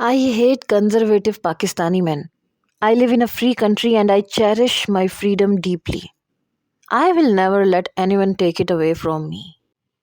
I hate conservative Pakistani men. I live in a free country and I cherish my freedom deeply. I will never let anyone take it away from me.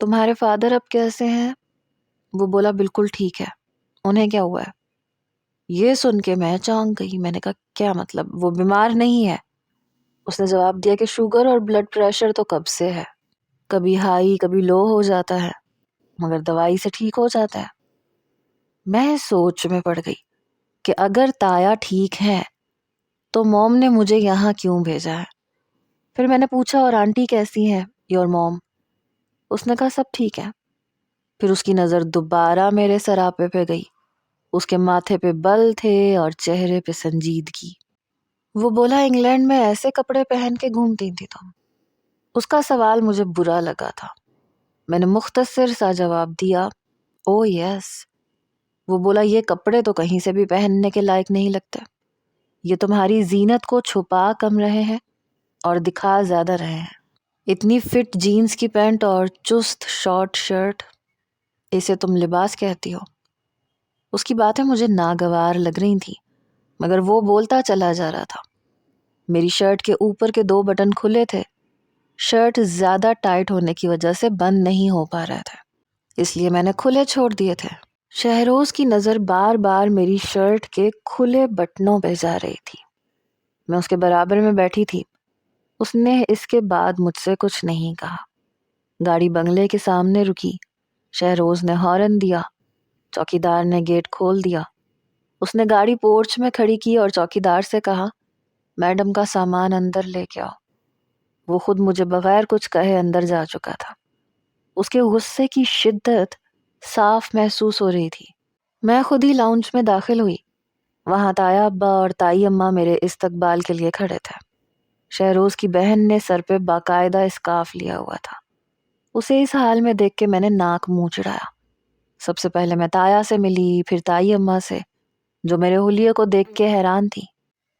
تمہارے father اب کیسے ہیں؟ وہ بولا بالکل ٹھیک ہے. انہیں کیا ہوا ہے؟ یہ سن کے میں چونک گئی. میں نے کہا کیا مطلب؟ وہ بیمار نہیں ہے؟ اس نے جواب دیا کہ شوگر اور بلڈ پریشر تو کب سے ہے، کبھی ہائی کبھی لو ہو جاتا ہے، مگر دوائی سے ٹھیک ہو جاتا ہے. میں سوچ میں پڑ گئی کہ اگر تایا ٹھیک ہے تو موم نے مجھے یہاں کیوں بھیجا ہے. پھر میں نے پوچھا اور آنٹی کیسی ہے یور موم؟ اس نے کہا سب ٹھیک ہے. پھر اس کی نظر دوبارہ میرے سراپے پہ گئی. اس کے ماتھے پہ بل تھے اور چہرے پہ سنجیدگی. وہ بولا انگلینڈ میں ایسے کپڑے پہن کے گھومتی تھی تم؟ اس کا سوال مجھے برا لگا تھا. میں نے مختصر سا جواب دیا او یس. وہ بولا یہ کپڑے تو کہیں سے بھی پہننے کے لائق نہیں لگتے. یہ تمہاری زینت کو چھپا کم رہے ہیں اور دکھا زیادہ رہے ہیں. اتنی فٹ جینز کی پینٹ اور چست شارٹ شرٹ، اسے تم لباس کہتی ہو؟ اس کی باتیں مجھے ناگوار لگ رہی تھیں مگر وہ بولتا چلا جا رہا تھا. میری شرٹ کے اوپر کے 2 بٹن کھلے تھے. شرٹ زیادہ ٹائٹ ہونے کی وجہ سے بند نہیں ہو پا رہے تھے، اس لیے میں نے کھلے چھوڑ دیے تھے. شہروز کی نظر بار بار میری شرٹ کے کھلے بٹنوں پہ جا رہی تھی. میں اس کے برابر میں بیٹھی تھی. اس نے اس کے بعد مجھ سے کچھ نہیں کہا. گاڑی بنگلے کے سامنے رکی. شہروز نے ہارن دیا. چوکیدار نے گیٹ کھول دیا. اس نے گاڑی پورچ میں کھڑی کی اور چوکیدار سے کہا میڈم کا سامان اندر لے کے آؤ. وہ خود مجھے بغیر کچھ کہے اندر جا چکا تھا. اس کے غصے کی شدت صاف محسوس ہو رہی تھی. میں خود ہی لاؤنج میں داخل ہوئی. وہاں تایا ابا اور تائی اماں میرے استقبال کے لیے کھڑے تھے. شہروز کی بہن نے سر پہ باقاعدہ اسکارف لیا ہوا تھا. اسے اس حال میں دیکھ کے میں نے ناک منہ چڑھایا. سب سے پہلے میں تایا سے ملی، پھر تائی اماں سے، جو میرے حلیے کو دیکھ کے حیران تھی.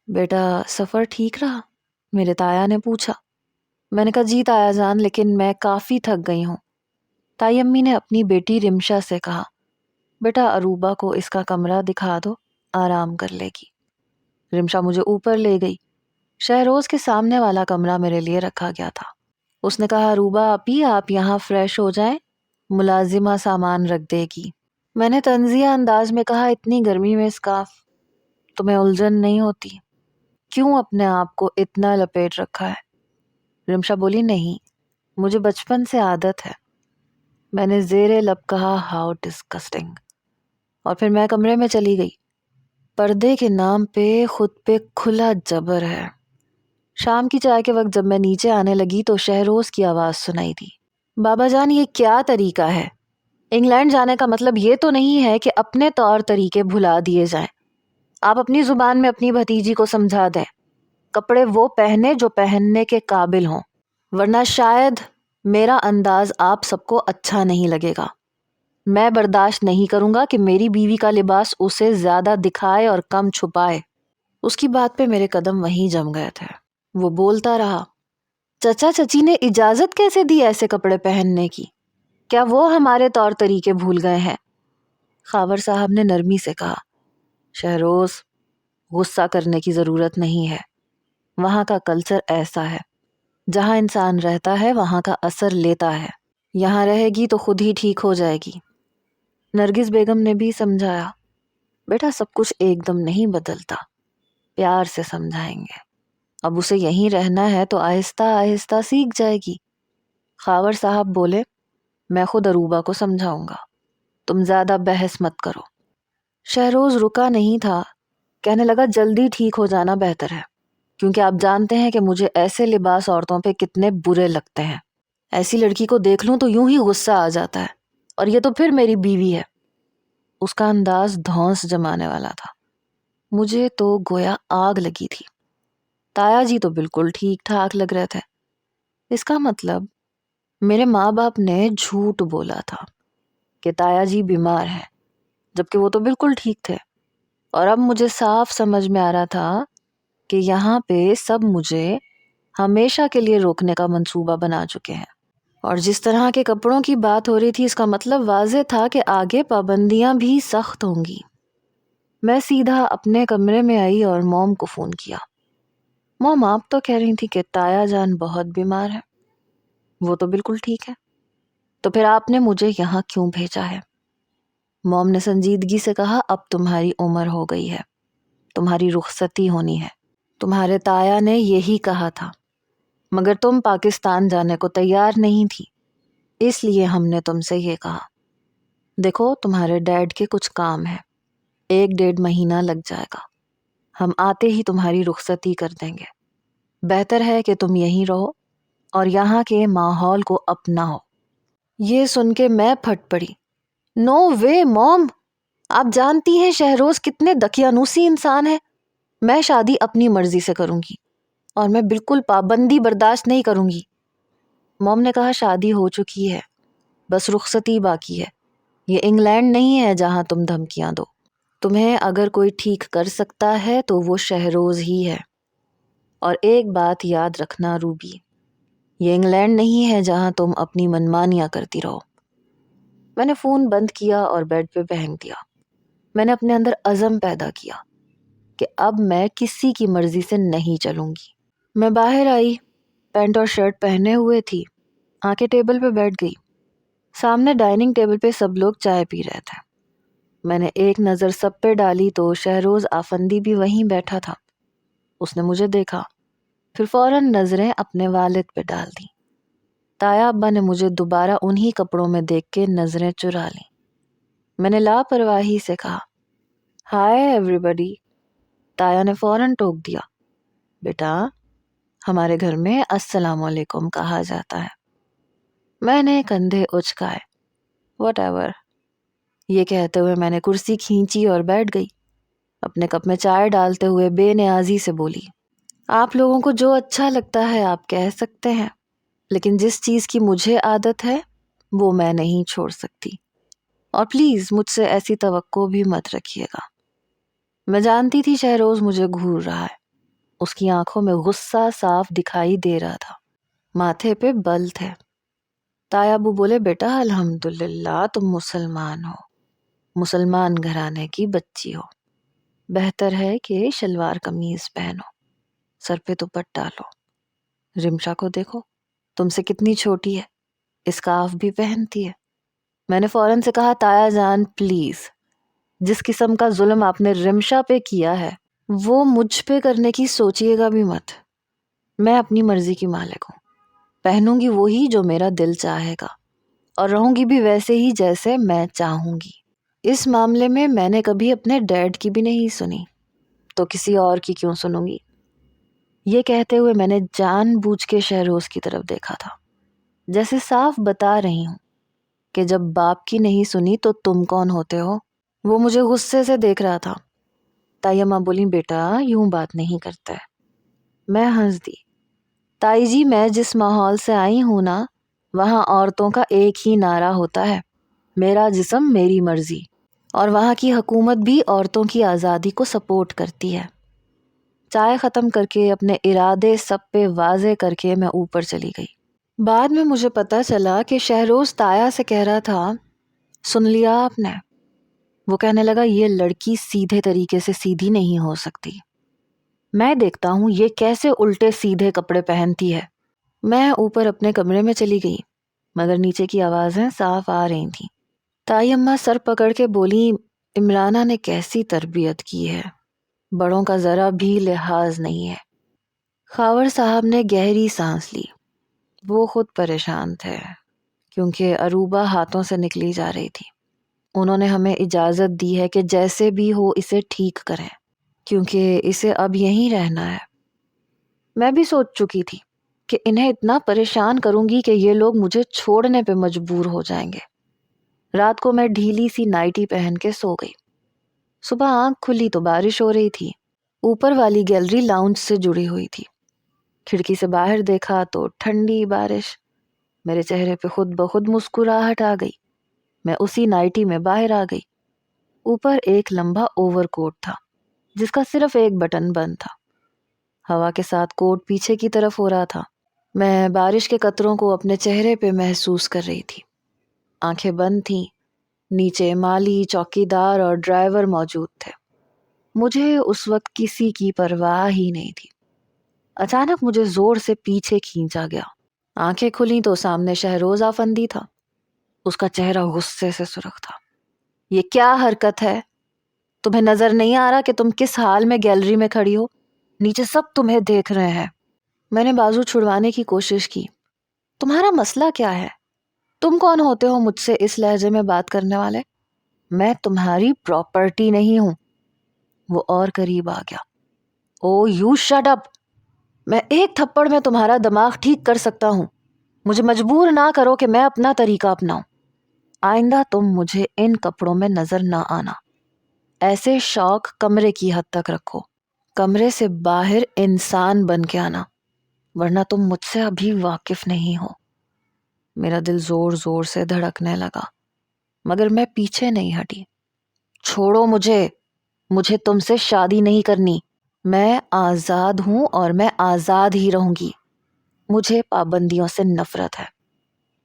بیٹا سفر ٹھیک رہا؟ میرے تایا نے پوچھا. میں نے کہا جی تایا جان، لیکن میں کافی تھک گئی ہوں. تائی امی نے اپنی بیٹی رمشا سے کہا بیٹا اروبا کو اس کا کمرہ دکھا دو، آرام کر لے گی. رمشا مجھے اوپر لے گئی. شہروز کے سامنے والا کمرہ میرے لیے رکھا گیا تھا. اس نے کہا اروبا آپی آپ یہاں فریش ہو جائیں، ملازمہ سامان رکھ دے گی. میں نے طنزیہ انداز میں کہا اتنی گرمی میں اسکارف، تمہیں الجھن نہیں ہوتی؟ کیوں اپنے آپ کو اتنا لپیٹ رکھا ہے؟ رمشا بولی نہیں، مجھے بچپن سے عادت ہے. میں نے زیر لب کہا ہاؤ ڈسکسٹنگ، اور پھر میں کمرے میں چلی گئی. پردے کے نام پہ خود پہ کھلا جبر ہے. شام کی چائے کے وقت جب میں نیچے آنے لگی تو شہروز کی آواز سنائی دی بابا جان یہ کیا طریقہ ہے؟ انگلینڈ جانے کا مطلب یہ تو نہیں ہے کہ اپنے طور طریقے بھلا دیے جائیں. آپ اپنی زبان میں اپنی بھتیجی کو سمجھا دیں، کپڑے وہ پہنے جو پہننے کے قابل ہوں، ورنہ شاید میرا انداز آپ سب کو اچھا نہیں لگے گا. میں برداشت نہیں کروں گا کہ میری بیوی کا لباس اسے زیادہ دکھائے اور کم چھپائے. اس کی بات پہ میرے قدم وہیں جم گئے تھے. وہ بولتا رہا چچا چچی نے اجازت کیسے دی ایسے کپڑے پہننے کی؟ کیا وہ ہمارے طور طریقے بھول گئے ہیں؟ خاور صاحب نے نرمی سے کہا شہروز غصہ کرنے کی ضرورت نہیں ہے. وہاں کا کلچر ایسا ہے، جہاں انسان رہتا ہے وہاں کا اثر لیتا ہے. یہاں رہے گی تو خود ہی ٹھیک ہو جائے گی. نرگس بیگم نے بھی سمجھایا بیٹا سب کچھ ایک دم نہیں بدلتا، پیار سے سمجھائیں گے. اب اسے یہیں رہنا ہے تو آہستہ آہستہ سیکھ جائے گی. خاور صاحب بولے میں خود اروبا کو سمجھاؤں گا، تم زیادہ بحث مت کرو. شہروز رکا نہیں تھا، کہنے لگا جلدی ٹھیک ہو جانا بہتر ہے، کیونکہ آپ جانتے ہیں کہ مجھے ایسے لباس عورتوں پہ کتنے برے لگتے ہیں. ایسی لڑکی کو دیکھ لوں تو یوں ہی غصہ آ جاتا ہے، اور یہ تو پھر میری بیوی ہے. اس کا انداز دھونس جمانے والا تھا. مجھے تو گویا آگ لگی تھی. تایا جی تو بالکل ٹھیک ٹھاک لگ رہے تھے. اس کا مطلب میرے ماں باپ نے جھوٹ بولا تھا کہ تایا جی بیمار ہیں، جبکہ وہ تو بالکل ٹھیک تھے. اور اب مجھے صاف سمجھ میں آ رہا تھا کہ یہاں پہ سب مجھے ہمیشہ کے لیے روکنے کا منصوبہ بنا چکے ہیں. اور جس طرح کے کپڑوں کی بات ہو رہی تھی اس کا مطلب واضح تھا کہ آگے پابندیاں بھی سخت ہوں گی. میں سیدھا اپنے کمرے میں آئی اور موم کو فون کیا. موم آپ تو کہہ رہی تھی کہ تایا جان بہت بیمار ہے. وہ تو بالکل ٹھیک ہے. تو پھر آپ نے مجھے یہاں کیوں بھیجا ہے؟ موم نے سنجیدگی سے کہا، اب تمہاری عمر ہو گئی ہے، تمہاری رخصتی ہونی ہے، تمہارے تایا نے یہی کہا تھا، مگر تم پاکستان جانے کو تیار نہیں تھی، اس لیے ہم نے تم سے یہ کہا۔ دیکھو تمہارے ڈیڈ کے کچھ کام ہے، 1-1.5 مہینہ لگ جائے گا، ہم آتے ہی تمہاری رخصتی کر دیں گے، بہتر ہے کہ تم یہیں رہو اور یہاں کے ماحول کو اپناؤ۔ یہ سن کے میں پھٹ پڑی، نو وے موم، آپ جانتی ہیں شہروز کتنے دقیانوسی انسان ہے، میں شادی اپنی مرضی سے کروں گی اور میں بالکل پابندی برداشت نہیں کروں گی۔ موم نے کہا، شادی ہو چکی ہے، بس رخصتی باقی ہے، یہ انگلینڈ نہیں ہے جہاں تم دھمکیاں دو، تمہیں اگر کوئی ٹھیک کر سکتا ہے تو وہ شہروز ہی ہے، اور ایک بات یاد رکھنا روبی، یہ انگلینڈ نہیں ہے جہاں تم اپنی منمانیاں کرتی رہو۔ میں نے فون بند کیا اور بیڈ پہ پھینک دیا۔ میں نے اپنے اندر عزم پیدا کیا کہ اب میں کسی کی مرضی سے نہیں چلوں گی۔ میں باہر آئی، پینٹ اور شرٹ پہنے ہوئے تھی، آ کے ٹیبل پہ بیٹھ گئی۔ سامنے ڈائننگ ٹیبل پہ سب لوگ چائے پی رہے تھے۔ میں نے ایک نظر سب پہ ڈالی تو شہروز آفندی بھی وہیں بیٹھا تھا۔ اس نے مجھے دیکھا، پھر فوراً نظریں اپنے والد پہ ڈال دیں۔ تایا ابا نے مجھے دوبارہ انہی کپڑوں میں دیکھ کے نظریں چرا لیں۔ میں نے لاپرواہی سے کہا، ہائے ایوری بڈی۔ تایا نے فوراً ٹوک دیا، بیٹا ہمارے گھر میں السلام علیکم کہا جاتا ہے۔ میں نے کندھے اچکائے، واٹ ایور۔ یہ کہتے ہوئے میں نے کرسی کھینچی اور بیٹھ گئی۔ اپنے کپ میں چائے ڈالتے ہوئے بے نیازی سے بولی، آپ لوگوں کو جو اچھا لگتا ہے آپ کہہ سکتے ہیں، لیکن جس چیز کی مجھے عادت ہے وہ میں نہیں چھوڑ سکتی، اور پلیز مجھ سے ایسی توقع بھی مت رکھیے گا۔ میں جانتی تھی شہروز مجھے گھور رہا ہے، اس کی آنکھوں میں غصہ صاف دکھائی دے رہا تھا، ماتھے پہ بل تھے۔ تایا ابو بولے، بیٹا الحمدللہ تم مسلمان ہو، مسلمان گھرانے کی بچی ہو، بہتر ہے کہ شلوار قمیض پہنو، سر پہ دوپٹہ ڈالو۔ رمشا کو دیکھو، تم سے کتنی چھوٹی ہے، اسکارف بھی پہنتی ہے۔ میں نے فوراً سے کہا، تایا جان پلیز، جس قسم کا ظلم آپ نے رمشا پہ کیا ہے وہ مجھ پہ کرنے کی سوچیے گا بھی مت۔ میں اپنی مرضی کی مالک ہوں، پہنوں گی وہی جو میرا دل چاہے گا، اور رہوں گی بھی ویسے ہی جیسے میں چاہوں گی۔ اس معاملے میں نے کبھی اپنے ڈیڈ کی بھی نہیں سنی، تو کسی اور کی کیوں سنوں گی؟ یہ کہتے ہوئے میں نے جان بوجھ کے شہروز کی طرف دیکھا تھا، جیسے صاف بتا رہی ہوں کہ جب باپ کی نہیں سنی تو تم کون ہوتے ہو؟ وہ مجھے غصے سے دیکھ رہا تھا۔ تائی اماں بولی، بیٹا یوں بات نہیں کرتے۔ میں ہنس دی، تائی جی میں جس ماحول سے آئی ہوں نا، وہاں عورتوں کا ایک ہی نعرہ ہوتا ہے، میرا جسم میری مرضی، اور وہاں کی حکومت بھی عورتوں کی آزادی کو سپورٹ کرتی ہے۔ چائے ختم کر کے اپنے ارادے سب پہ واضح کر کے میں اوپر چلی گئی۔ بعد میں مجھے پتا چلا کہ شہروز تایا سے کہہ رہا تھا، سن لیا آپ نے؟ وہ کہنے لگا، یہ لڑکی سیدھے طریقے سے سیدھی نہیں ہو سکتی، میں دیکھتا ہوں یہ کیسے الٹے سیدھے کپڑے پہنتی ہے۔ میں اوپر اپنے کمرے میں چلی گئی، مگر نیچے کی آوازیں صاف آ رہی تھیں۔ تائی اماں سر پکڑ کے بولی، عمرانہ نے کیسی تربیت کی ہے، بڑوں کا ذرا بھی لحاظ نہیں ہے۔ خاور صاحب نے گہری سانس لی، وہ خود پریشان تھے کیونکہ عروبہ ہاتھوں سے نکلی جا رہی تھی۔ انہوں نے ہمیں اجازت دی ہے کہ جیسے بھی ہو اسے ٹھیک کریں، کیونکہ اسے اب یہیں رہنا ہے۔ میں بھی سوچ چکی تھی کہ انہیں اتنا پریشان کروں گی کہ یہ لوگ مجھے چھوڑنے پہ مجبور ہو جائیں گے۔ رات کو میں ڈھیلی سی نائٹی پہن کے سو گئی۔ صبح آنکھ کھلی تو بارش ہو رہی تھی۔ اوپر والی گیلری لاؤنج سے جڑی ہوئی تھی۔ کھڑکی سے باہر دیکھا تو ٹھنڈی بارش، میرے چہرے پہ خود بخود مسکراہٹ آ گئی۔ میں اسی نائٹی میں باہر آ گئی۔ اوپر ایک لمبا اوور کوٹ تھا جس کا صرف ایک بٹن بند تھا۔ ہوا کے ساتھ کوٹ پیچھے کی طرف ہو رہا تھا۔ میں بارش کے قطروں کو اپنے چہرے پہ محسوس کر رہی تھی۔ آنکھیں بند تھیں۔ نیچے مالی، چوکیدار اور ڈرائیور موجود تھے۔ مجھے اس وقت کسی کی پرواہ ہی نہیں تھی۔ اچانک مجھے زور سے پیچھے کھینچا گیا۔ آنکھیں کھلیں تو سامنے شہروز آفندی تھا۔ اس کا چہرہ غصے سے سرخ تھا۔ یہ کیا حرکت ہے؟ تمہیں نظر نہیں آ رہا کہ تم کس حال میں گیلری میں کھڑی ہو؟ نیچے سب تمہیں دیکھ رہے ہیں۔ میں نے بازو چھڑوانے کی کوشش کی۔ تمہارا مسئلہ کیا ہے؟ تم کون ہوتے ہو مجھ سے اس لہجے میں بات کرنے والے؟ میں تمہاری پراپرٹی نہیں ہوں۔ وہ اور قریب آ گیا۔ او یو شٹ اپ! میں ایک تھپڑ میں تمہارا دماغ ٹھیک کر سکتا ہوں۔ مجھے مجبور نہ کرو کہ میں اپنا طریقہ اپناؤں۔ آئندہ تم مجھے ان کپڑوں میں نظر نہ آنا۔ ایسے شوق کمرے کی حد تک رکھو۔ کمرے سے باہر انسان بن کے آنا، ورنہ تم مجھ سے ابھی واقف نہیں ہو۔ میرا دل زور زور سے دھڑکنے لگا، مگر میں پیچھے نہیں ہٹی۔ چھوڑو مجھے تم سے شادی نہیں کرنی۔ میں آزاد ہوں اور میں آزاد ہی رہوں گی۔ مجھے پابندیوں سے نفرت ہے۔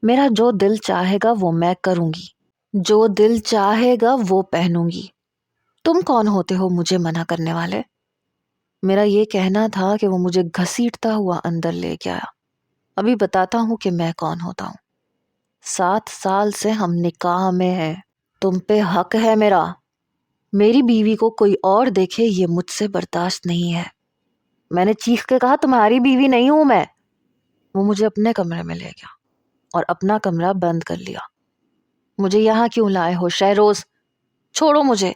میرا جو دل چاہے گا وہ میں کروں گی، جو دل چاہے گا وہ پہنوں گی۔ تم کون ہوتے ہو مجھے منع کرنے والے؟ میرا یہ کہنا تھا کہ وہ مجھے گھسیٹتا ہوا اندر لے گیا۔ ابھی بتاتا ہوں کہ میں کون ہوتا ہوں۔ 7 سال سے ہم نکاح میں ہیں۔ تم پہ حق ہے میرا۔ میری بیوی کو کوئی اور دیکھے یہ مجھ سے برداشت نہیں ہے۔ میں نے چیخ کے کہا تمہاری بیوی نہیں ہوں میں۔ وہ مجھے اپنے کمرے میں لے گیا اور اپنا کمرہ بند کر لیا۔ مجھے یہاں کیوں لائے ہو شہروز؟ چھوڑو مجھے۔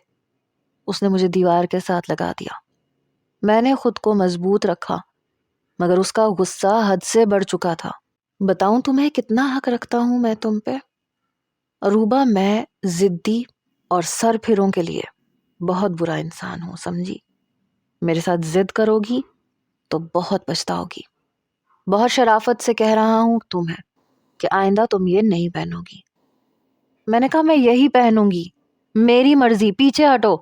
اس نے مجھے دیوار کے ساتھ لگا دیا۔ میں نے خود کو مضبوط رکھا، مگر اس کا غصہ حد سے بڑھ چکا تھا۔ بتاؤں تمہیں کتنا حق رکھتا ہوں میں تم پہ؟ اروبا، میں ضدی اور سر پھروں کے لیے بہت برا انسان ہوں، سمجھی؟ میرے ساتھ ضد کرو گی تو بہت پچھتاؤ گی۔ بہت شرافت سے کہہ رہا ہوں تمہیں کہ آئندہ تم یہ نہیں پہنو گی۔ میں نے کہا میں یہی پہنوں گی، میری مرضی، پیچھے ہٹو۔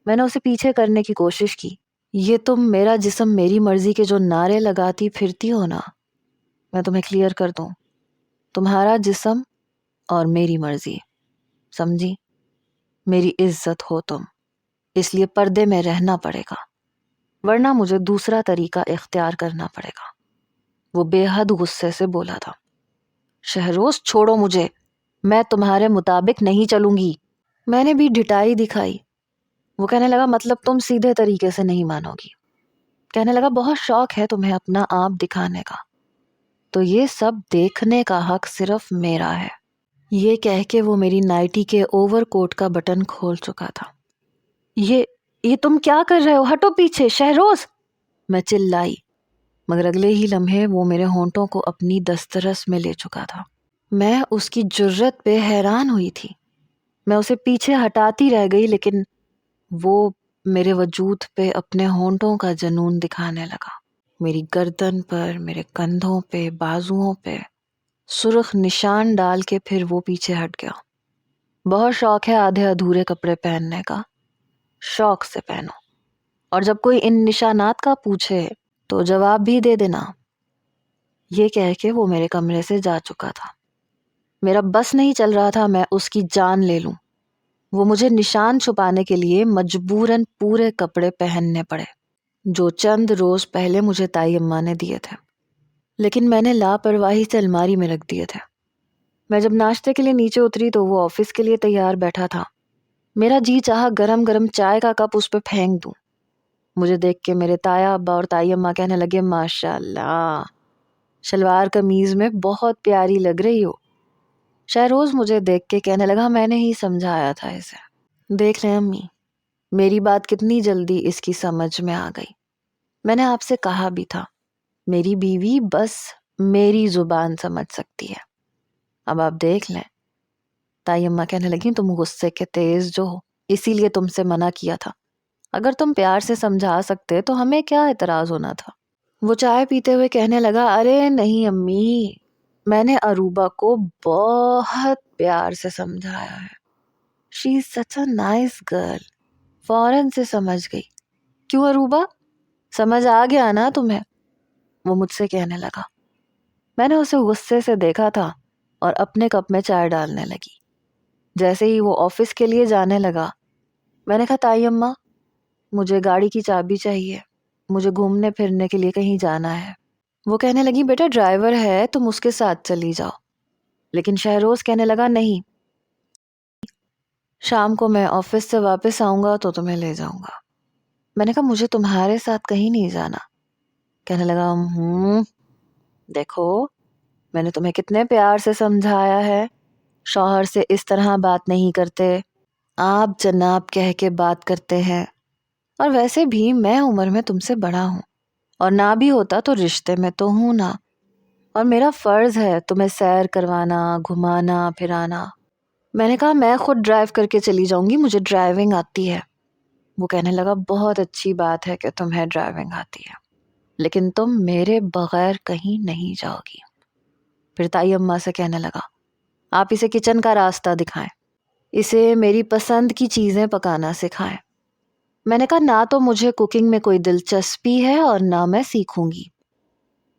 میں نے اسے پیچھے کرنے کی کوشش کی۔ یہ تم میرا جسم میری مرضی کے جو نعرے لگاتی پھرتی ہو نا، میں تمہیں کلیئر کر دوں، تمہارا جسم اور میری مرضی، سمجھی؟ میری عزت ہو تم، اس لیے پردے میں رہنا پڑے گا، ورنہ مجھے دوسرا طریقہ اختیار کرنا پڑے گا۔ وہ بے حد غصے سے بولا تھا۔ شہروز چھوڑو مجھے، میں تمہارے مطابق نہیں چلوں گی۔ میں نے بھی ڈھٹائی دکھائی۔ وہ کہنے لگا مطلب تم سیدھے طریقے سے نہیں مانو گی۔ کہنے لگا بہت شوق ہے تمہیں اپنا آپ دکھانے کا، تو یہ سب دیکھنے کا حق صرف میرا ہے۔ یہ کہہ کے وہ میری نائٹی کے اوور کوٹ کا بٹن کھول چکا تھا۔ یہ تم کیا کر رہے ہو؟ ہٹو پیچھے شہروز! میں چلائی، مگر اگلے ہی لمحے وہ میرے ہونٹوں کو اپنی دسترس میں لے چکا تھا۔ میں اس کی جرت پہ حیران ہوئی تھی۔ میں اسے پیچھے ہٹاتی رہ گئی، لیکن وہ میرے وجود پہ اپنے ہونٹوں کا جنون دکھانے لگا۔ میری گردن پر، میرے کندھوں پہ، بازوؤں پہ سرخ نشان ڈال کے پھر وہ پیچھے ہٹ گیا۔ بہت شوق ہے آدھے ادھورے کپڑے پہننے کا، شوق سے پہنو، اور جب کوئی ان نشانات کا پوچھے تو جواب بھی دے دینا۔ یہ کہہ کے وہ میرے کمرے سے جا چکا تھا۔ میرا بس نہیں چل رہا تھا میں اس کی جان لے لوں۔ وہ مجھے نشان چھپانے کے لیے مجبوراً پورے کپڑے پہننے پڑے جو چند روز پہلے مجھے تائی اماں نے دیے تھے، لیکن میں نے لاپرواہی سے الماری میں رکھ دیے تھے۔ میں جب ناشتے کے لیے نیچے اتری تو وہ آفس کے لیے تیار بیٹھا تھا۔ میرا جی چاہا گرم گرم چائے کا کپ اس پہ پھینک دوں۔ مجھے دیکھ کے میرے تایا ابا اور تائی اماں کہنے لگے ماشاء اللہ، شلوار قمیض میں بہت پیاری لگ رہی ہو۔ شہروز مجھے دیکھ کے کہنے لگا میں نے ہی سمجھایا تھا اسے۔ دیکھ لیں امی، میری بات کتنی جلدی اس کی سمجھ میں آ گئی۔ میں نے آپ سے کہا بھی تھا میری بیوی بس میری زبان سمجھ سکتی ہے۔ اب آپ دیکھ لیں۔ تائی اماں کہنے لگیں تم غصے کے تیز جو ہو، اسی لیے تم سے منع کیا تھا۔ اگر تم پیار سے سمجھا سکتے تو ہمیں کیا اعتراض ہونا تھا۔ وہ چائے پیتے ہوئے کہنے لگا ارے نہیں امی، میں نے اروبا کو بہت پیار سے سمجھایا ہے۔ شی از سچ اے نائس گرل۔ فوراً سے سمجھ گئی۔ کیوں اروبا، سمجھ آ گیا نا تمہیں؟ وہ مجھ سے کہنے لگا۔ میں نے اسے غصے سے دیکھا تھا اور اپنے کپ میں چائے ڈالنے لگی۔ جیسے ہی وہ آفس کے لیے جانے لگا، میں نے کہا تائی اماں مجھے گاڑی کی چابی چاہیے، مجھے گھومنے پھرنے کے لیے کہیں جانا ہے۔ وہ کہنے لگی بیٹا ڈرائیور ہے، تم اس کے ساتھ چلی جاؤ۔ لیکن شہروز کہنے لگا نہیں، شام کو میں آفس سے واپس آؤں گا تو تمہیں لے جاؤں گا۔ میں نے کہا مجھے تمہارے ساتھ کہیں نہیں جانا۔ کہنے لگا دیکھو میں نے تمہیں کتنے پیار سے سمجھایا ہے، شوہر سے اس طرح بات نہیں کرتے، آپ جناب کہہ کے بات کرتے ہیں، اور ویسے بھی میں عمر میں تم سے بڑا ہوں، اور نہ بھی ہوتا تو رشتے میں تو ہوں نا، اور میرا فرض ہے تمہیں سیر کروانا، گھمانا پھرانا۔ میں نے کہا میں خود ڈرائیو کر کے چلی جاؤں گی، مجھے ڈرائیونگ آتی ہے۔ وہ کہنے لگا بہت اچھی بات ہے کہ تمہیں ڈرائیونگ آتی ہے، لیکن تم میرے بغیر کہیں نہیں جاؤ گی۔ پھر تائی اماں سے کہنے لگا آپ اسے کچن کا راستہ دکھائیں، اسے میری پسند کی چیزیں پکانا سکھائیں۔ میں نے کہا نہ تو مجھے کوکنگ میں کوئی دلچسپی ہے اور نہ میں سیکھوں گی۔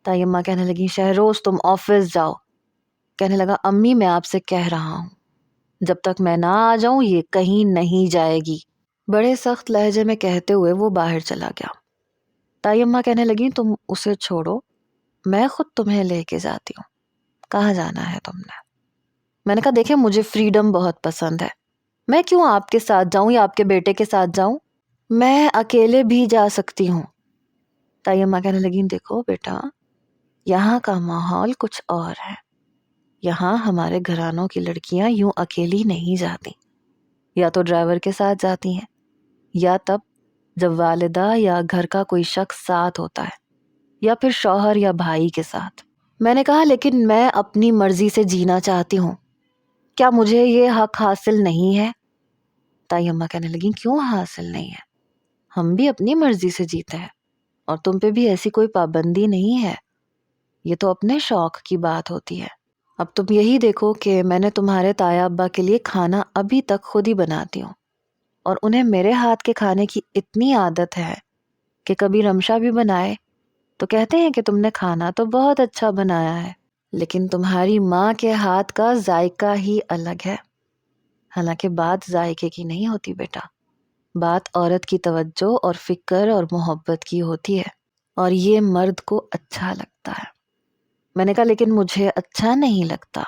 تائی اماں کہنے لگی شہروز تم آفس جاؤ۔ کہنے لگا امی میں آپ سے کہہ رہا ہوں جب تک میں نہ آ جاؤں یہ کہیں نہیں جائے گی۔ بڑے سخت لہجے میں کہتے ہوئے وہ باہر چلا گیا۔ تائی اماں کہنے لگی تم اسے چھوڑو، میں خود تمہیں لے کے جاتی ہوں، کہاں جانا ہے تم نے؟ میں نے کہا دیکھیں مجھے فریڈم بہت پسند ہے، میں کیوں آپ کے ساتھ جاؤں یا آپ کے بیٹے کے ساتھ جاؤں، میں اکیلے بھی جا سکتی ہوں۔ تائی اماں کہنے لگی دیکھو بیٹا یہاں کا ماحول کچھ اور ہے، یہاں ہمارے گھرانوں کی لڑکیاں یوں اکیلی نہیں جاتی، یا تو ڈرائیور کے ساتھ جاتی ہیں یا تب جب والدہ یا گھر کا کوئی شخص ساتھ ہوتا ہے، یا پھر شوہر یا بھائی کے ساتھ۔ میں نے کہا لیکن میں اپنی مرضی سے جینا چاہتی ہوں، کیا مجھے یہ حق حاصل نہیں ہے؟ تائی اماں کہنے لگی کیوں حاصل نہیں ہے، ہم بھی اپنی مرضی سے جیتے ہیں اور تم پہ بھی ایسی کوئی پابندی نہیں ہے، یہ تو اپنے شوق کی بات ہوتی ہے۔ اب تم یہی دیکھو کہ میں نے تمہارے تایا ابا کے لیے کھانا ابھی تک خود ہی بناتی ہوں، اور انہیں میرے ہاتھ کے کھانے کی اتنی عادت ہے کہ کبھی رمشا بھی بنائے تو کہتے ہیں کہ تم نے کھانا تو بہت اچھا بنایا ہے، لیکن تمہاری ماں کے ہاتھ کا ذائقہ ہی الگ ہے۔ حالانکہ بات ذائقے کی نہیں ہوتی بیٹا، بات عورت کی توجہ اور فکر اور محبت کی ہوتی ہے، اور یہ مرد کو اچھا لگتا ہے۔ میں نے کہا لیکن مجھے اچھا نہیں لگتا۔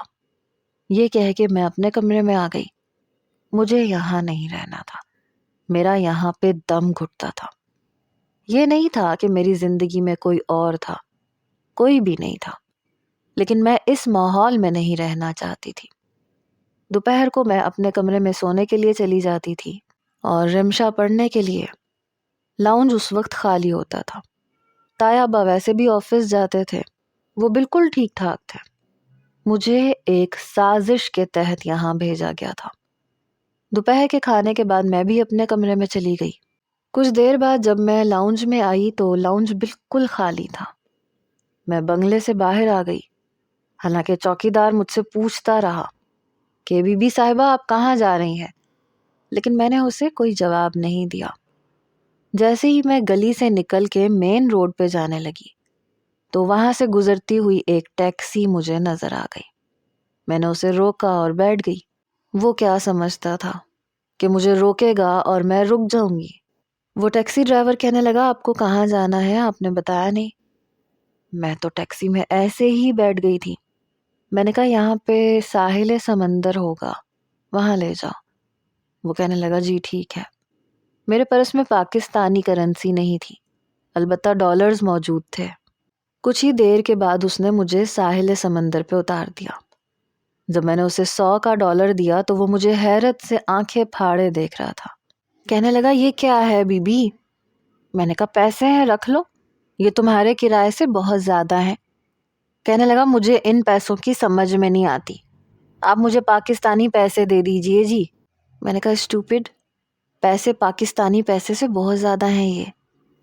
یہ کہہ کے میں اپنے کمرے میں آ گئی، مجھے یہاں نہیں رہنا تھا، میرا یہاں پہ دم گھٹتا تھا۔ یہ نہیں تھا کہ میری زندگی میں کوئی اور تھا، کوئی بھی نہیں تھا، لیکن میں اس ماحول میں نہیں رہنا چاہتی تھی۔ دوپہر کو میں اپنے کمرے میں سونے کے لیے چلی جاتی تھی اور رمشا پڑھنے کے لیے۔ لاؤنج اس وقت خالی ہوتا تھا، تایا ابا ویسے بھی آفس جاتے تھے، وہ بالکل ٹھیک ٹھاک تھے۔ مجھے ایک سازش کے تحت یہاں بھیجا گیا تھا۔ دوپہر کے کھانے کے بعد میں بھی اپنے کمرے میں چلی گئی۔ کچھ دیر بعد جب میں لاؤنج میں آئی تو لاؤنج بالکل خالی تھا۔ میں بنگلے سے باہر آ گئی، حالانکہ چوکیدار مجھ سے پوچھتا رہا کہ بی بی صاحبہ آپ کہاں جا رہی ہیں، لیکن میں نے اسے کوئی جواب نہیں دیا۔ جیسے ہی میں گلی سے نکل کے مین روڈ پہ جانے لگی تو وہاں سے گزرتی ہوئی ایک ٹیکسی مجھے نظر آ گئی۔ میں نے اسے روکا اور بیٹھ گئی۔ وہ کیا سمجھتا تھا کہ مجھے روکے گا اور میں رک جاؤں گی؟ وہ ٹیکسی ڈرائیور کہنے لگا آپ کو کہاں جانا ہے، آپ نے بتایا نہیں۔ میں تو ٹیکسی میں ایسے ہی بیٹھ گئی تھی۔ میں نے کہا یہاں پہ ساحل سمندر ہوگا، وہاں لے جاؤ۔ وہ کہنے لگا جی ٹھیک ہے۔ میرے پرس میں پاکستانی کرنسی نہیں تھی، البتہ ڈالرز موجود تھے۔ کچھ ہی دیر کے بعد اس نے مجھے ساحل سمندر پہ اتار دیا۔ جب میں نے اسے 100 کا ڈالر دیا تو وہ مجھے حیرت سے آنکھیں پھاڑے دیکھ رہا تھا۔ کہنے لگا یہ کیا ہے بی بی؟ میں نے کہا پیسے ہیں رکھ لو، یہ تمہارے کرائے سے بہت زیادہ ہیں۔ کہنے لگا مجھے ان پیسوں کی سمجھ میں نہیں آتی، آپ مجھے پاکستانی پیسے دے دیجئے جی۔ میں نے کہا اسٹوپڈ، پیسے پاکستانی پیسے سے بہت زیادہ ہیں، یہ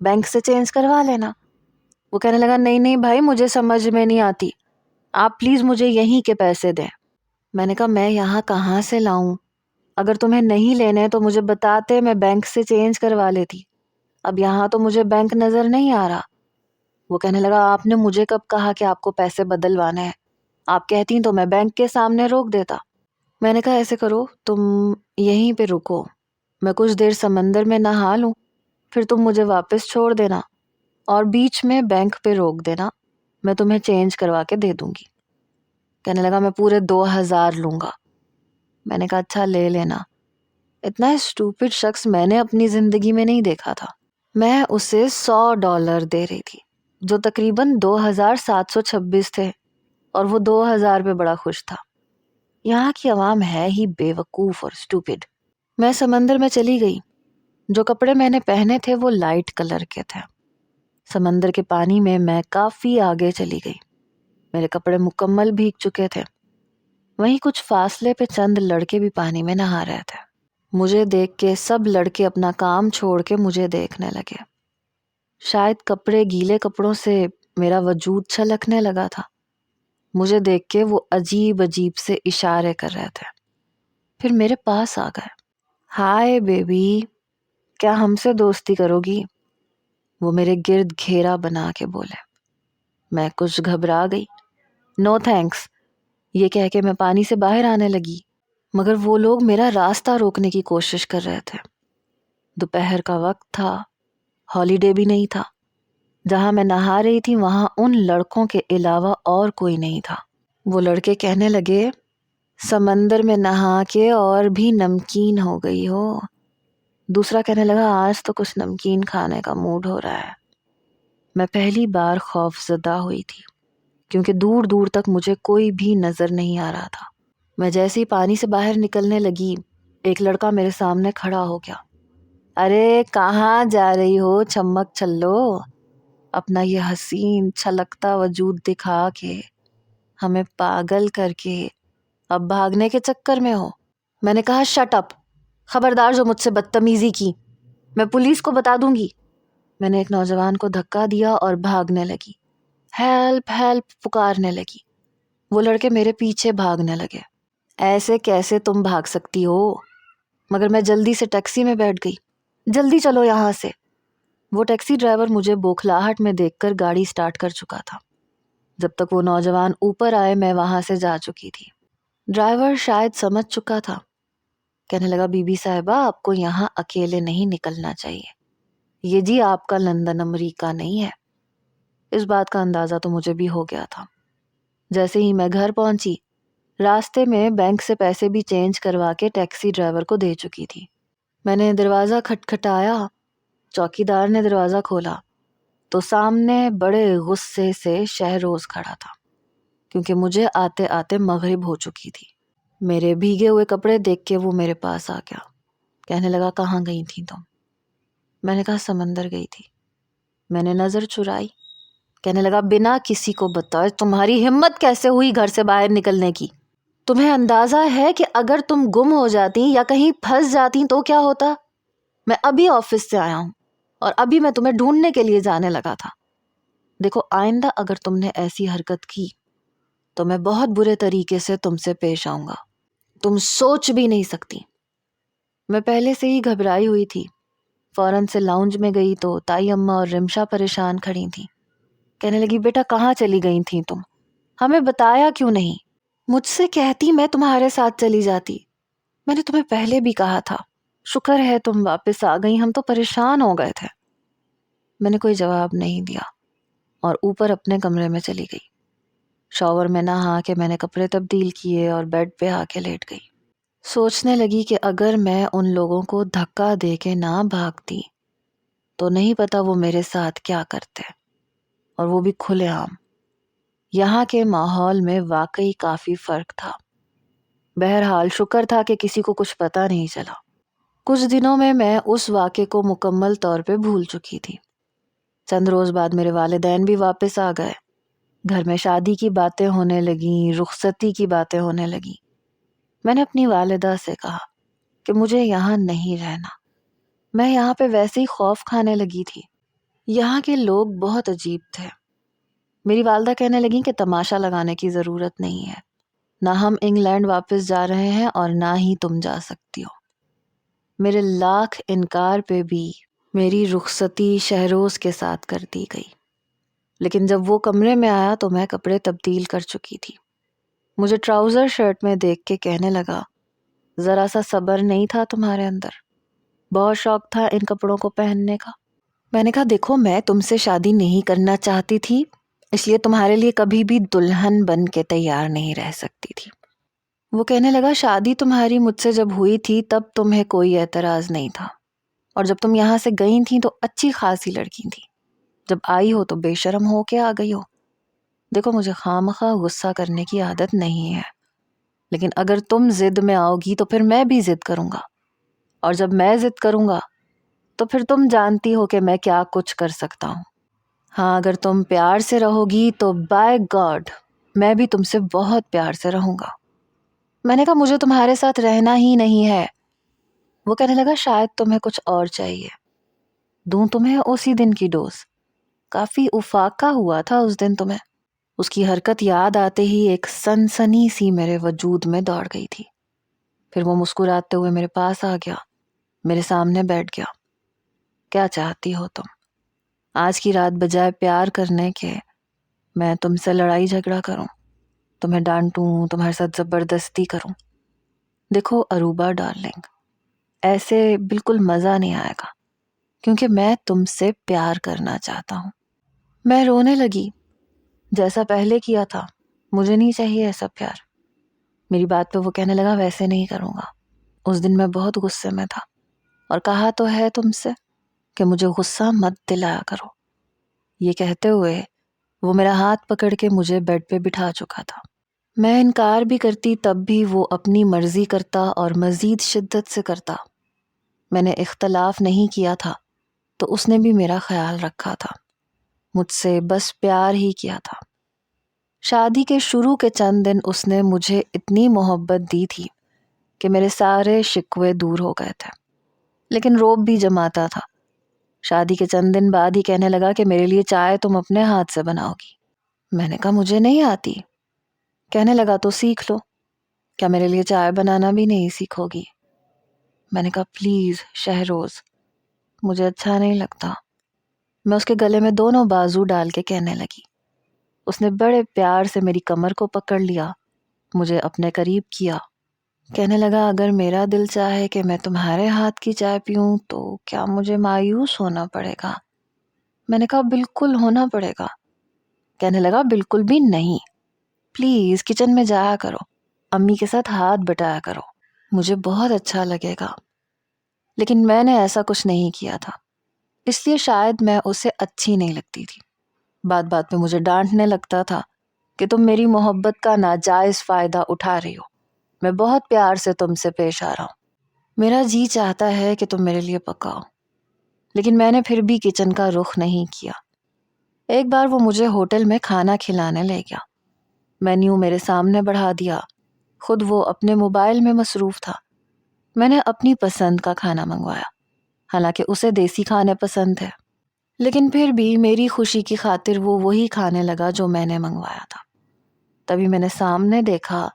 بینک سے چینج کروا لینا۔ وہ کہنے لگا نہیں نہیں بھائی مجھے سمجھ میں نہیں آتی، آپ پلیز مجھے یہیں کے پیسے دیں۔ میں نے کہا میں یہاں کہاں سے لاؤں؟ اگر تمہیں نہیں لینے تو مجھے بتاتے، میں بینک سے چینج کروا لیتی، اب یہاں تو مجھے بینک نظر نہیں آ رہا۔ وہ کہنے لگا آپ نے مجھے کب کہا کہ آپ کو پیسے بدلوانے ہیں؟ آپ کہتی تو میں بینک کے سامنے روک دیتا۔ میں نے کہا ایسے کرو تم یہیں پہ رکو، میں کچھ دیر سمندر میں نہا لوں، پھر تم مجھے واپس چھوڑ دینا اور بیچ میں بینک پہ روک دینا، میں تمہیں چینج کروا کے دے دوں گی۔ کہنے لگا میں پورے 2000 لوں گا. میں نے کہا اچھا لے لینا. اتنا اسٹوپڈ شخص میں نے اپنی زندگی میں نہیں دیکھا تھا. میں اسے $100 دے رہی تھی جو تقریباً 2726 تھے اور وہ 2000 پہ بڑا خوش تھا. یہاں کی عوام ہے ہی بے وقوف اور اسٹوپڈ. میں سمندر میں چلی گئی. جو کپڑے میں نے پہنے تھے وہ لائٹ کلر کے تھے. سمندر کے پانی میں میں کافی آگے چلی گئی. میرے کپڑے مکمل بھیگ چکے تھے. وہیں کچھ فاصلے پہ چند لڑکے بھی پانی میں نہا رہے تھے. مجھے دیکھ کے سب لڑکے اپنا کام چھوڑ کے مجھے دیکھنے لگے. شاید گیلے کپڑوں سے میرا وجود چھلکنے لگا تھا. مجھے دیکھ کے وہ عجیب عجیب سے اشارے کر رہے تھے. پھر میرے پاس آ گئے. ہائے بیبی، کیا ہم سے دوستی کرو گی؟ وہ میرے گرد گھیرا بنا کے بولے. میں کچھ گھبرا گئی. نو تھینکس یہ کہہ کے میں پانی سے باہر آنے لگی، مگر وہ لوگ میرا راستہ روکنے کی کوشش کر رہے تھے. دوپہر کا وقت تھا، ہالیڈے بھی نہیں تھا. جہاں میں نہا رہی تھی وہاں ان لڑکوں کے علاوہ اور کوئی نہیں تھا. وہ لڑکے کہنے لگے سمندر میں نہا کے اور بھی نمکین ہو گئی ہو. دوسرا کہنے لگا آج تو کچھ نمکین کھانے کا موڈ ہو رہا ہے. میں پہلی بار خوف زدہ ہوئی تھی کیونکہ دور دور تک مجھے کوئی بھی نظر نہیں آ رہا تھا. میں جیسے ہی پانی سے باہر نکلنے لگی ایک لڑکا میرے سامنے کھڑا ہو گیا. ارے کہاں جا رہی ہو چمک چھلو؟ اپنا یہ حسین چھلکتا وجود دکھا کے ہمیں پاگل کر کے اب بھاگنے کے چکر میں ہو. میں نے کہا شٹ اپ، خبردار جو مجھ سے بدتمیزی کی میں پولیس کو بتا دوں گی. میں نے ایک نوجوان کو دھکا دیا اور بھاگنے لگی. ہیلپ ہیلپ پکارنے لگی. وہ لڑکے میرے پیچھے بھاگنے لگے. ایسے کیسے تم بھاگ سکتی ہو؟ مگر میں جلدی سے ٹیکسی میں بیٹھ گئی. جلدی چلو یہاں سے. وہ ٹیکسی ڈرائیور مجھے بوکھلاہٹ میں دیکھ کر گاڑی سٹارٹ کر چکا تھا. جب تک وہ نوجوان اوپر آئے میں وہاں سے جا چکی تھی. ڈرائیور شاید سمجھ چکا تھا. کہنے لگا بی بی صاحبہ آپ کو یہاں اکیلے نہیں نکلنا چاہیے. یہ جی آپ کا لندن امریکہ نہیں ہے. اس بات کا اندازہ تو مجھے بھی ہو گیا تھا. جیسے ہی میں گھر پہنچی راستے میں بینک سے پیسے بھی چینج کروا کے ٹیکسی ڈرائیور کو دے چکی تھی. میں نے دروازہ کھٹکھٹایا. چوکیدار نے دروازہ کھولا تو سامنے بڑے غصے سے شہروز کھڑا تھا کیونکہ مجھے آتے آتے مغرب ہو چکی تھی. میرے بھیگے ہوئے کپڑے دیکھ کے وہ میرے پاس آ گیا. کہنے لگا کہاں گئی تھی تم؟ میں نے کہا سمندر گئی تھی. میں نے نظر چرائی. کہنے لگا بنا کسی کو بتائے تمہاری ہمت کیسے ہوئی گھر سے باہر نکلنے کی؟ تمہیں اندازہ ہے کہ اگر تم گم ہو جاتی یا کہیں پھنس جاتی تو کیا ہوتا؟ میں ابھی آفس سے آیا ہوں اور ابھی میں تمہیں ڈھونڈنے کے لیے جانے لگا تھا. دیکھو آئندہ اگر تم نے ایسی حرکت کی تو میں بہت برے طریقے سے تم سے پیش آؤں گا. تم سوچ بھی نہیں سکتی. میں پہلے سے ہی گھبرائی ہوئی تھی. فوراً سے لاؤنج میں گئی تو تائی اماں اور رمشا پریشان کھڑی تھیں. کہنے لگی بیٹا کہاں چلی گئی تھیں تم؟ ہمیں بتایا کیوں نہیں؟ مجھ سے کہتی میں تمہارے ساتھ چلی جاتی. میں نے تمہیں پہلے بھی کہا تھا. شکر ہے تم واپس آ گئی، ہم تو پریشان ہو گئے تھے. میں نے کوئی جواب نہیں دیا اور اوپر اپنے کمرے میں چلی گئی. شاور میں نہا کے میں نے کپڑے تبدیل کیے اور بیڈ پہ آ کے لیٹ گئی. سوچنے لگی کہ اگر میں ان لوگوں کو دھکا دے کے نہ بھاگتی تو نہیں پتا وہ میرے ساتھ کیا کرتے، اور وہ بھی کھلے عام. یہاں کے ماحول میں واقعی کافی فرق تھا. بہرحال شکر تھا کہ کسی کو کچھ پتا نہیں چلا. کچھ دنوں میں اس واقعے کو مکمل طور پہ بھول چکی تھی. چند روز بعد میرے والدین بھی واپس آ گئے. گھر میں شادی کی باتیں ہونے لگیں، رخصتی کی باتیں ہونے لگیں. میں نے اپنی والدہ سے کہا کہ مجھے یہاں نہیں رہنا. میں یہاں پہ ویسے ہی خوف کھانے لگی تھی. یہاں کے لوگ بہت عجیب تھے. میری والدہ کہنے لگیں کہ تماشا لگانے کی ضرورت نہیں ہے. نہ ہم انگلینڈ واپس جا رہے ہیں اور نہ ہی تم جا سکتی ہو. میرے لاکھ انکار پہ بھی میری رخصتی شہروز کے ساتھ کر دی گئی. لیکن جب وہ کمرے میں آیا تو میں کپڑے تبدیل کر چکی تھی. مجھے ٹراؤزر شرٹ میں دیکھ کے کہنے لگا ذرا سا صبر نہیں تھا تمہارے اندر؟ بہت شوق تھا ان کپڑوں کو پہننے کا. میں نے کہا دیکھو میں تم سے شادی نہیں کرنا چاہتی تھی، اس لیے تمہارے لیے کبھی بھی دلہن بن کے تیار نہیں رہ سکتی تھی۔ وہ کہنے لگا شادی تمہاری مجھ سے جب ہوئی تھی تب تمہیں کوئی اعتراض نہیں تھا، اور جب تم یہاں سے گئی تھی تو اچھی خاصی لڑکی تھی، جب آئی ہو تو بے شرم ہو کے آ گئی ہو۔ دیکھو مجھے خواہ غصہ کرنے کی عادت نہیں ہے، لیکن اگر تم ضد میں آؤ گی تو پھر میں بھی ضد کروں گا، اور جب میں ضد کروں گا تو پھر تم جانتی ہو کہ میں کیا کچھ کر سکتا ہوں۔ ہاں اگر تم پیار سے رہو گی تو بائی گاڈ میں بھی تم سے بہت پیار سے رہوں گا۔ میں نے کہا مجھے تمہارے ساتھ رہنا ہی نہیں ہے۔ وہ کہنے لگا شاید تمہیں کچھ اور چاہیے، دوں تمہیں اسی دن کی ڈوز، کافی افاقہ ہوا تھا اس دن تمہیں۔ اس کی حرکت یاد آتے ہی ایک سنسنی سی میرے وجود میں دوڑ گئی تھی۔ پھر وہ مسکراتے ہوئے میرے پاس آ گیا، میرے سامنے بیٹھ گیا۔ کیا چاہتی ہو تم؟ آج کی رات بجائے پیار کرنے کے میں تم سے لڑائی جھگڑا کروں، تمہیں ڈانٹوں، تمہارے ساتھ زبردستی کروں؟ دیکھو اروبا ڈارلنگ، ایسے بالکل مزہ نہیں آئے گا، کیونکہ میں تم سے پیار کرنا چاہتا ہوں۔ میں رونے لگی، جیسا پہلے کیا تھا، مجھے نہیں چاہیے ایسا پیار۔ میری بات پہ وہ کہنے لگا ویسے نہیں کروں گا، اس دن میں بہت غصے میں تھا، اور کہا تو ہے تم سے کہ مجھے غصہ مت دلایا کرو۔ یہ کہتے ہوئے وہ میرا ہاتھ پکڑ کے مجھے بیڈ پہ بٹھا چکا تھا۔ میں انکار بھی کرتی تب بھی وہ اپنی مرضی کرتا اور مزید شدت سے کرتا۔ میں نے اختلاف نہیں کیا تھا تو اس نے بھی میرا خیال رکھا تھا، مجھ سے بس پیار ہی کیا تھا۔ شادی کے شروع کے چند دن اس نے مجھے اتنی محبت دی تھی کہ میرے سارے شکوے دور ہو گئے تھے، لیکن روب بھی جماتا تھا۔ شادی کے چند دن بعد ہی کہنے لگا کہ میرے لیے چائے تم اپنے ہاتھ سے بناؤ گی۔ میں نے کہا مجھے نہیں آتی۔ کہنے لگا تو سیکھ لو، کیا میرے لیے چائے بنانا بھی نہیں سیکھو گی؟ میں نے کہا پلیز شہروز، مجھے اچھا نہیں لگتا۔ میں اس کے گلے میں دونوں بازو ڈال کے کہنے لگی۔ اس نے بڑے پیار سے میری کمر کو پکڑ لیا، مجھے اپنے قریب کیا، کہنے لگا اگر میرا دل چاہے کہ میں تمہارے ہاتھ کی چائے پیوں تو کیا مجھے مایوس ہونا پڑے گا؟ میں نے کہا بالکل ہونا پڑے گا۔ کہنے لگا بالکل بھی نہیں، پلیز کچن میں جایا کرو، امی کے ساتھ ہاتھ بٹایا کرو، مجھے بہت اچھا لگے گا۔ لیکن میں نے ایسا کچھ نہیں کیا تھا، اس لیے شاید میں اسے اچھی نہیں لگتی تھی۔ بات بات پہ مجھے ڈانٹنے لگتا تھا کہ تم میری محبت کا ناجائز فائدہ اٹھا رہی ہو، میں بہت پیار سے تم سے پیش آ رہا ہوں، میرا جی چاہتا ہے کہ تم میرے لیے پکاؤ۔ لیکن میں نے پھر بھی کچن کا رخ نہیں کیا۔ ایک بار وہ مجھے ہوٹل میں کھانا کھلانے لے گیا، مینیو میرے سامنے بڑھا دیا، خود وہ اپنے موبائل میں مصروف تھا۔ میں نے اپنی پسند کا کھانا منگوایا، حالانکہ اسے دیسی کھانے پسند تھے، لیکن پھر بھی میری خوشی کی خاطر وہ وہی کھانے لگا جو میں نے منگوایا تھا۔ تبھی میں نے سامنے دیکھا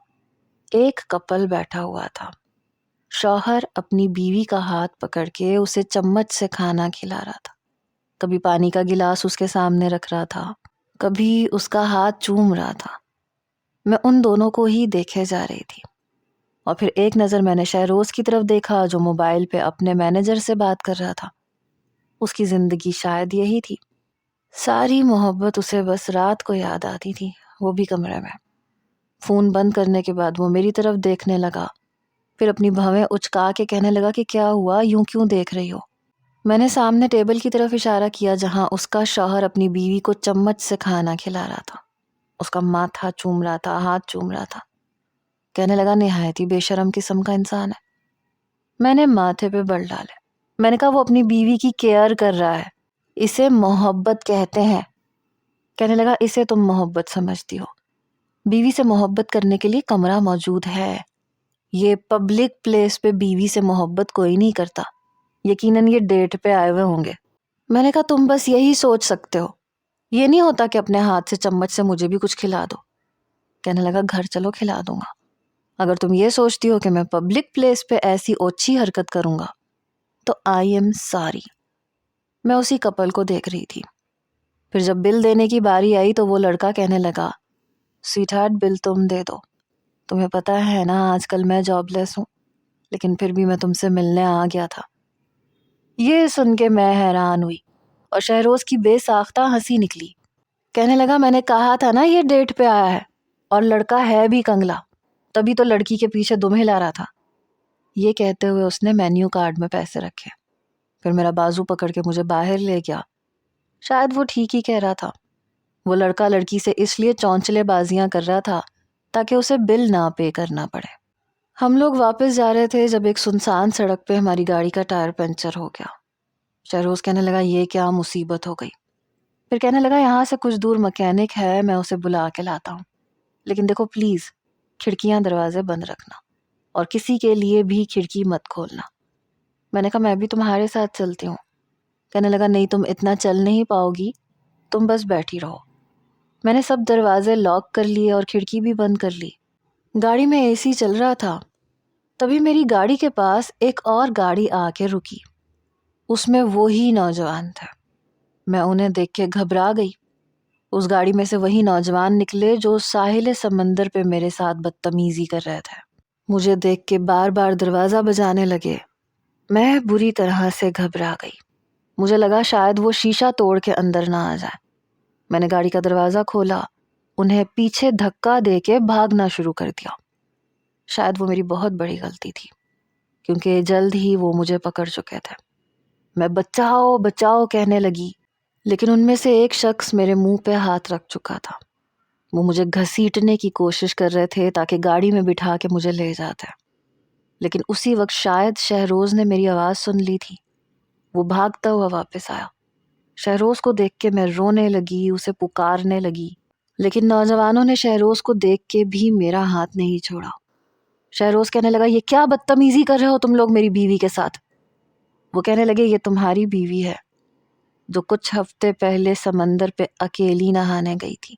ایک کپل بیٹھا ہوا تھا، شوہر اپنی بیوی کا ہاتھ پکڑ کے اسے چمچ سے کھانا کھلا رہا تھا، کبھی پانی کا گلاس اس کے سامنے رکھ رہا تھا، کبھی اس کا ہاتھ چوم رہا تھا۔ میں ان دونوں کو ہی دیکھے جا رہی تھی، اور پھر ایک نظر میں نے شہروز کی طرف دیکھا جو موبائل پہ اپنے مینیجر سے بات کر رہا تھا۔ اس کی زندگی شاید یہی تھی، ساری محبت اسے بس رات کو یاد آتی تھی، وہ بھی کمرے میں۔ فون بند کرنے کے بعد وہ میری طرف دیکھنے لگا، پھر اپنی بھویں اچکا کے کہنے لگا کہ کیا ہوا، یوں کیوں دیکھ رہی ہو؟ میں نے سامنے ٹیبل کی طرف اشارہ کیا جہاں اس کا شوہر اپنی بیوی کو چمچ سے کھانا کھلا رہا تھا، اس کا ماتھا چوم رہا تھا، ہاتھ چوم رہا تھا۔ کہنے لگا نہایت ہی بے شرم قسم کا انسان ہے۔ میں نے ماتھے پہ بل ڈالے، میں نے کہا وہ اپنی بیوی کی کیئر کر رہا ہے، اسے محبت کہتے ہیں۔ کہنے لگا اسے تم محبت سمجھتی ہو، بیوی سے محبت کرنے کے لیے کمرہ موجود ہے، یہ پبلک پلیس پہ بیوی سے محبت کوئی نہیں کرتا، یقیناً یہ ڈیٹ پہ آئے ہوئے ہوں گے۔ میں نے کہا تم بس یہی سوچ سکتے ہو، یہ نہیں ہوتا کہ اپنے ہاتھ سے چمچ سے مجھے بھی کچھ کھلا دو۔ کہنے لگا گھر چلو کھلا دوں گا، اگر تم یہ سوچتی ہو کہ میں پبلک پلیس پہ ایسی اوچھی حرکت کروں گا تو آئی ایم سوری۔ میں اسی کپل کو دیکھ رہی تھی۔ پھر جب بل دینے کی باری آئی تو وہ لڑکا کہنے لگا سویٹ ہارٹ بل تم دے دو، تمہیں پتہ ہے نا آج کل میں جاب لیس ہوں، لیکن پھر بھی میں تم سے ملنے آ گیا تھا۔ یہ سن کے میں حیران ہوئی اور شہروز کی بے ساختہ ہنسی نکلی۔ کہنے لگا میں نے کہا تھا نا یہ ڈیٹ پہ آیا ہے، اور لڑکا ہے بھی کنگلا، تبھی تو لڑکی کے پیچھے دم ہلا رہا تھا۔ یہ کہتے ہوئے اس نے مینیو کارڈ میں پیسے رکھے، پھر میرا بازو پکڑ کے مجھے باہر لے گیا۔ شاید وہ ٹھیک ہی کہہ رہا تھا، وہ لڑکا لڑکی سے اس لیے چونچلے بازیاں کر رہا تھا تاکہ اسے بل نہ پے کرنا پڑے۔ ہم لوگ واپس جا رہے تھے جب ایک سنسان سڑک پہ ہماری گاڑی کا ٹائر پنچر ہو گیا۔ شہروز کہنے لگا یہ کیا مصیبت ہو گئی، پھر کہنے لگا یہاں سے کچھ دور مکینک ہے، میں اسے بلا کے لاتا ہوں، لیکن دیکھو پلیز کھڑکیاں دروازے بند رکھنا اور کسی کے لیے بھی کھڑکی مت کھولنا۔ میں نے کہا میں بھی تمہارے ساتھ چلتی ہوں۔ کہنے لگا نہیں تم اتنا چل نہیں پاؤ گی، تم بس بیٹھی رہو۔ میں نے سب دروازے لاک کر لیے اور کھڑکی بھی بند کر لی۔ گاڑی میں اے سی چل رہا تھا، تبھی میری گاڑی کے پاس ایک اور گاڑی آ کے رکی، اس میں وہی نوجوان تھے۔ میں انہیں دیکھ کے گھبرا گئی۔ اس گاڑی میں سے وہی نوجوان نکلے جو ساحل سمندر پہ میرے ساتھ بدتمیزی کر رہے تھے۔ مجھے دیکھ کے بار بار دروازہ بجانے لگے۔ میں بری طرح سے گھبرا گئی، مجھے لگا شاید وہ شیشہ توڑ کے اندر نہ آ جائے۔ میں نے گاڑی کا دروازہ کھولا، انہیں پیچھے دھکا دے کے بھاگنا شروع کر دیا۔ شاید وہ میری بہت بڑی غلطی تھی، کیونکہ جلد ہی وہ مجھے پکڑ چکے تھے۔ میں بچاؤ بچاؤ کہنے لگی، لیکن ان میں سے ایک شخص میرے منہ پہ ہاتھ رکھ چکا تھا۔ وہ مجھے گھسیٹنے کی کوشش کر رہے تھے تاکہ گاڑی میں بٹھا کے مجھے لے جاتے، لیکن اسی وقت شاید شہروز نے میری آواز سن لی تھی۔ وہ بھاگتا ہوا واپس آیا۔ شہروز کو دیکھ کے میں رونے لگی، اسے پکارنے لگی، لیکن نوجوانوں نے شہروز کو دیکھ کے بھی میرا ہاتھ نہیں چھوڑا۔ شہروز کہنے لگا یہ کیا بدتمیزی کر رہے ہو تم لوگ میری بیوی کے ساتھ؟ وہ کہنے لگے یہ تمہاری بیوی ہے جو کچھ ہفتے پہلے سمندر پہ اکیلی نہانے گئی تھی۔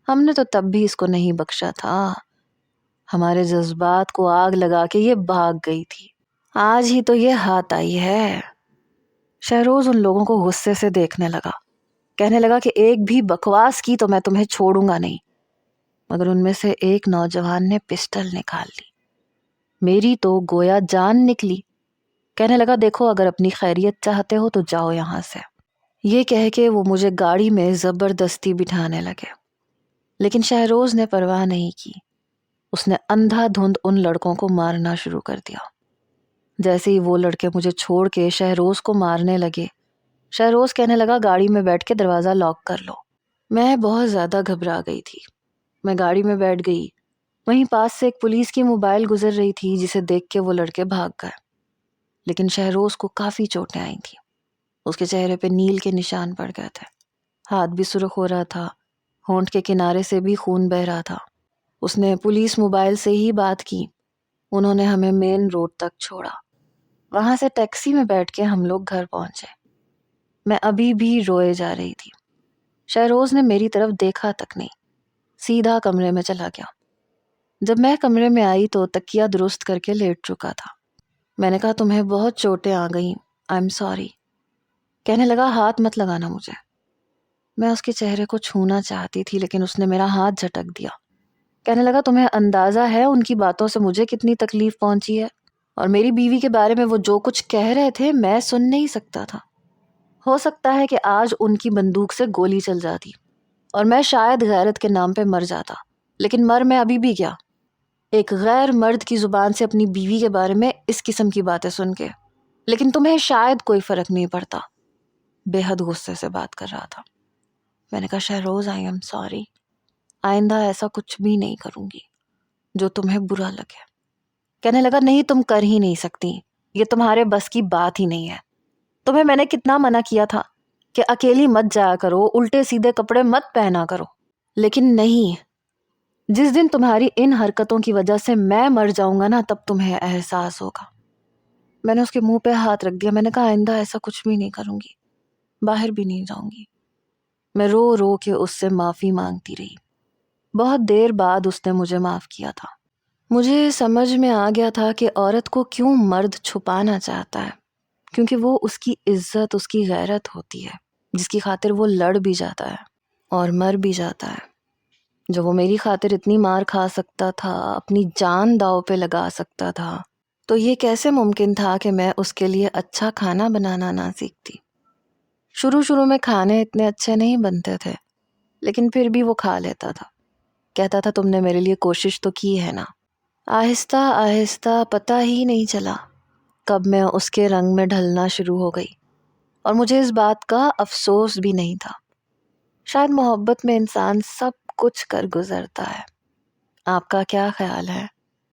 ہم نے تو تب بھی اس کو نہیں بخشا تھا، ہمارے جذبات کو آگ لگا کے یہ بھاگ گئی تھی، آج ہی تو یہ ہاتھ آئی ہے۔ شہروز ان لوگوں کو غصے سے دیکھنے لگا، کہنے لگا کہ ایک بھی بکواس کی تو میں تمہیں چھوڑوں گا نہیں۔ مگر ان میں سے ایک نوجوان نے پسٹل نکال لی، میری تو گویا جان نکلی۔ کہنے لگا دیکھو اگر اپنی خیریت چاہتے ہو تو جاؤ یہاں سے۔ یہ کہہ کے وہ مجھے گاڑی میں زبردستی بٹھانے لگے، لیکن شہروز نے پرواہ نہیں کی۔ اس نے اندھا دھند ان لڑکوں کو مارنا شروع کر دیا۔ جیسے ہی وہ لڑکے مجھے چھوڑ کے شہروز کو مارنے لگے، شہروز کہنے لگا گاڑی میں بیٹھ کے دروازہ لاک کر لو۔ میں بہت زیادہ گھبرا گئی تھی۔ میں گاڑی میں بیٹھ گئی، وہیں پاس سے ایک پولیس کی موبائل گزر رہی تھی جسے دیکھ کے وہ لڑکے بھاگ گئے، لیکن شہروز کو کافی چوٹیں آئی تھیں۔ اس کے چہرے پہ نیل کے نشان پڑ گئے تھے، ہاتھ بھی سرخ ہو رہا تھا، ہونٹ کے کنارے سے بھی خون بہہ رہا تھا۔ اس نے پولیس موبائل سے ہی بات کی، انہوں نے ہمیں مین روڈ تک چھوڑا، وہاں سے ٹیکسی میں بیٹھ کے ہم لوگ گھر پہنچے۔ میں ابھی بھی روئے جا رہی تھی۔ شہروز نے میری طرف دیکھا تک نہیں، سیدھا کمرے میں چلا گیا۔ جب میں کمرے میں آئی تو تکیہ درست کر کے لیٹ چکا تھا۔ میں نے کہا تمہیں بہت چوٹیں آ گئیں، آئی ایم سوری۔ کہنے لگا ہاتھ مت لگانا مجھے۔ میں اس کے چہرے کو چھونا چاہتی تھی لیکن اس نے میرا ہاتھ جھٹک دیا۔ کہنے لگا تمہیں اندازہ ہے ان کی باتوں سے مجھے کتنی تکلیف پہنچی ہے، اور میری بیوی کے بارے میں وہ جو کچھ کہہ رہے تھے میں سن نہیں سکتا تھا۔ ہو سکتا ہے کہ آج ان کی بندوق سے گولی چل جاتی اور میں شاید غیرت کے نام پہ مر جاتا، لیکن مر میں ابھی بھی گیا، ایک غیر مرد کی زبان سے اپنی بیوی کے بارے میں اس قسم کی باتیں سن کے۔ لیکن تمہیں شاید کوئی فرق نہیں پڑتا۔ بے حد غصے سے بات کر رہا تھا۔ میں نے کہا شہروز آئی ایم سوری، آئندہ ایسا کچھ بھی نہیں کروں گی جو تمہیں برا لگے۔ کہنے لگا نہیں تم کر ہی نہیں سکتی، یہ تمہارے بس کی بات ہی نہیں ہے۔ تمہیں میں نے کتنا منع کیا تھا کہ اکیلی مت جایا کرو، الٹے سیدھے کپڑے مت پہنا کرو، لیکن نہیں، جس دن تمہاری ان حرکتوں کی وجہ سے میں مر جاؤں گا نا تب تمہیں احساس ہوگا۔ میں نے اس کے منہ پہ ہاتھ رکھ دیا۔ میں نے کہا آئندہ ایسا کچھ بھی نہیں کروں گی، باہر بھی نہیں جاؤں گی۔ میں رو رو کے اس سے معافی مانگتی رہی۔ بہت دیر بعد اس نے مجھے معاف کیا تھا۔ مجھے سمجھ میں آ گیا تھا کہ عورت کو کیوں مرد چھپانا چاہتا ہے، کیونکہ وہ اس کی عزت، اس کی غیرت ہوتی ہے جس کی خاطر وہ لڑ بھی جاتا ہے اور مر بھی جاتا ہے۔ جو وہ میری خاطر اتنی مار کھا سکتا تھا، اپنی جان داؤ پہ لگا سکتا تھا، تو یہ کیسے ممکن تھا کہ میں اس کے لیے اچھا کھانا بنانا نہ سیکھتی؟ شروع میں کھانے اتنے اچھے نہیں بنتے تھے، لیکن پھر بھی وہ کھا لیتا تھا. کہتا تھا تم نے میرے لیے کوشش تو کی ہے نا. آہستہ آہستہ پتہ ہی نہیں چلا کب میں اس کے رنگ میں ڈھلنا شروع ہو گئی، اور مجھے اس بات کا افسوس بھی نہیں تھا. شاید محبت میں انسان سب کچھ کر گزرتا ہے. آپ کا کیا خیال ہے؟